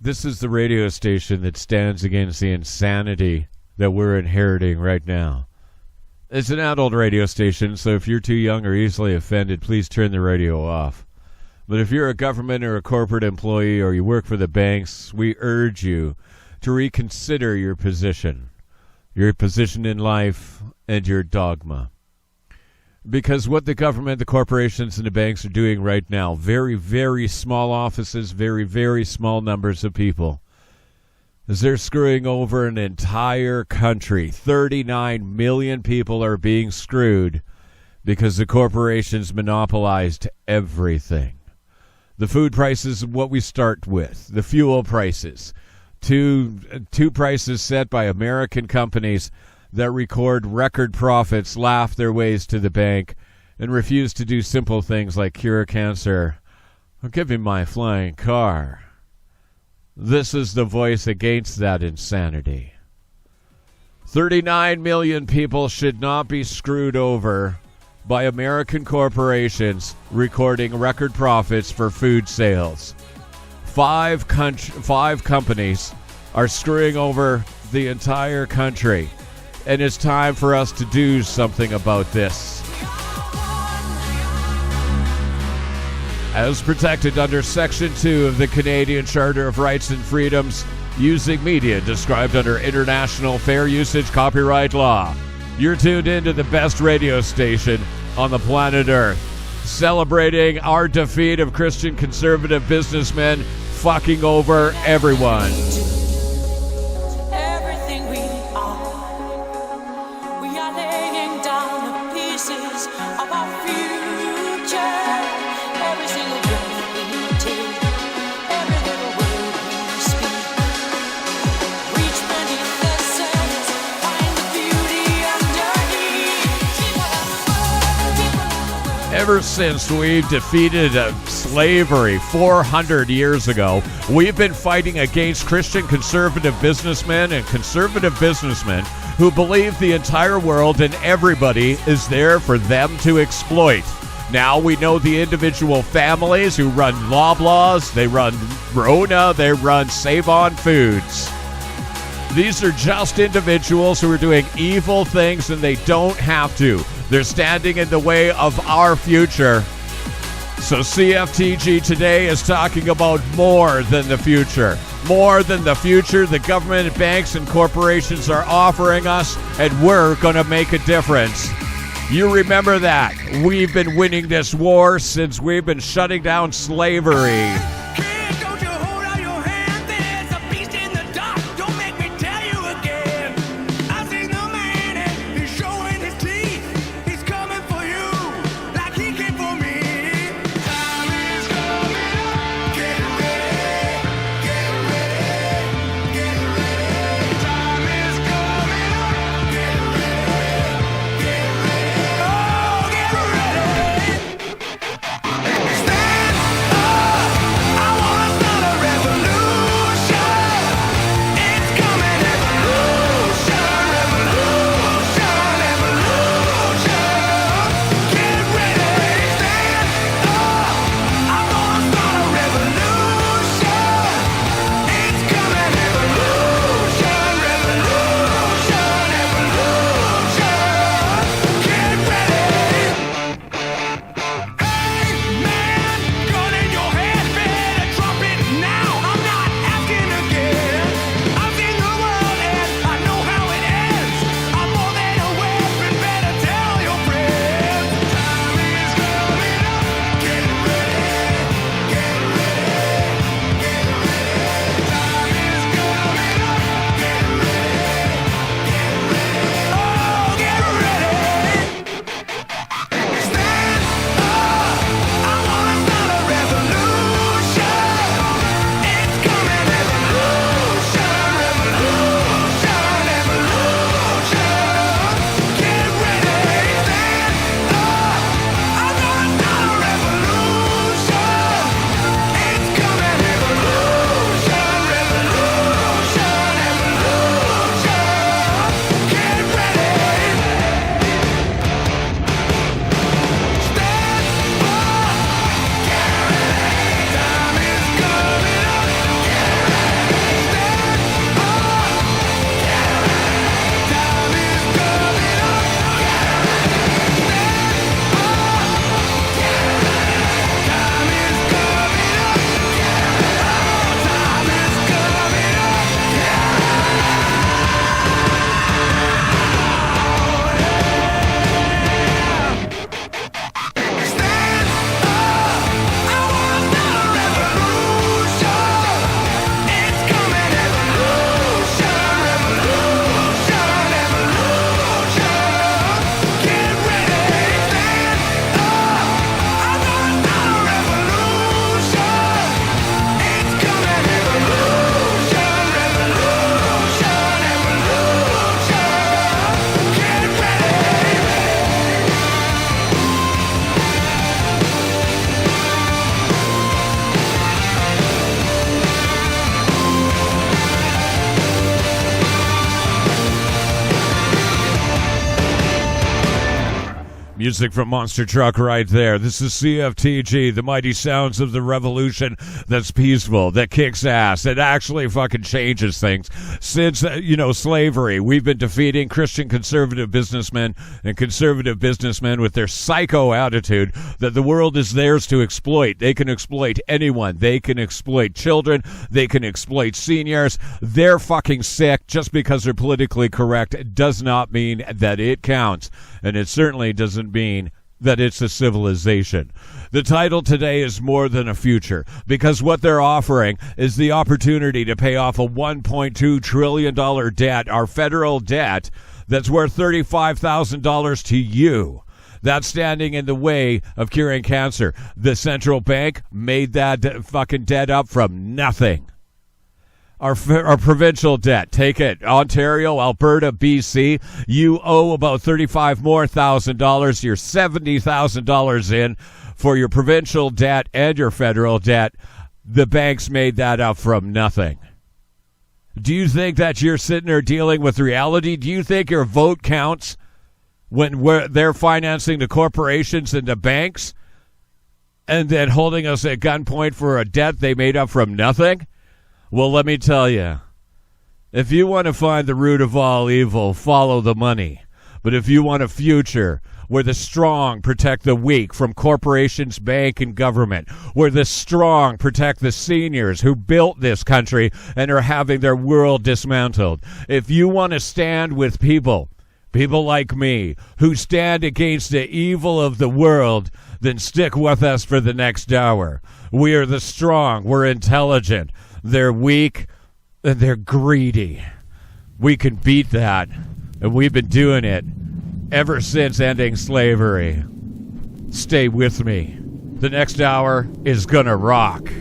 This is the radio station that stands against the insanity that we're inheriting right now. It's an adult radio station, so if you're too young or easily offended, please turn the radio off. But if you're a government or a corporate employee or you work for the banks, we urge you to reconsider your position in life, and your dogma. Because what the government, the corporations, and the banks are doing right now, very, very small offices, very, very small numbers of people, is they're screwing over an entire country. 39 million people are being screwed because the corporations monopolized everything. The food prices, what we start with, the fuel prices, two prices set by American companies that record record profits, laugh their ways to the bank, and refuse to do simple things like cure cancer or give me my flying car. This is the voice against that insanity. 39 million people should not be screwed over by American corporations recording record profits for food sales. Five companies are screwing over the entire country, and it's time for us to do something about this. As protected under Section 2 of the Canadian Charter of Rights and Freedoms, using media described under international fair usage copyright law. You're tuned into the best radio station on the planet Earth, celebrating our defeat of Christian conservative businessmen fucking over everyone. Ever since we defeated slavery 400 years ago, we've been fighting against Christian conservative businessmen and conservative businessmen who believe the entire world and everybody is there for them to exploit. Now we know the individual families who run Loblaws, they run Rona, they run Save On Foods. These are just individuals who are doing evil things, and they don't have to. They're standing in the way of our future. So CFTG today is talking about more than the future. More than the future the government, banks, and corporations are offering us, and we're going to make a difference. You remember that. We've been winning this war since we've been shutting down slavery. Music from Monster Truck right there. This is CFTG, the mighty sounds of the revolution that's peaceful, that kicks ass, that actually fucking changes things. Since, slavery, we've been defeating Christian conservative businessmen and conservative businessmen with their psycho attitude that the world is theirs to exploit. They can exploit anyone. They can exploit children. They can exploit seniors. They're fucking sick. Just because they're politically correct does not mean that it counts. And it certainly doesn't mean that it's a civilization. The title today is More Than a Future, because what they're offering is the opportunity to pay off a $1.2 trillion debt, our federal debt, that's worth $35,000 to you. That's standing in the way of curing cancer. The central bank made that fucking debt up from nothing. Our provincial debt, take it, Ontario, Alberta, BC, you owe about $35,000 more. You're $70,000 in for your provincial debt and your federal debt. The banks made that up from nothing. Do you think that you're sitting there dealing with reality? Do you think your vote counts when they're financing the corporations and the banks and then holding us at gunpoint for a debt they made up from nothing? Well, let me tell you, if you want to find the root of all evil, follow the money. But if you want a future where the strong protect the weak from corporations, bank, and government, where the strong protect the seniors who built this country and are having their world dismantled, if you want to stand with people like me, who stand against the evil of the world, then stick with us for the next hour. We are the strong, we're intelligent. They're weak, and they're greedy. We can beat that, and we've been doing it ever since ending slavery. Stay with me. The next hour is gonna rock.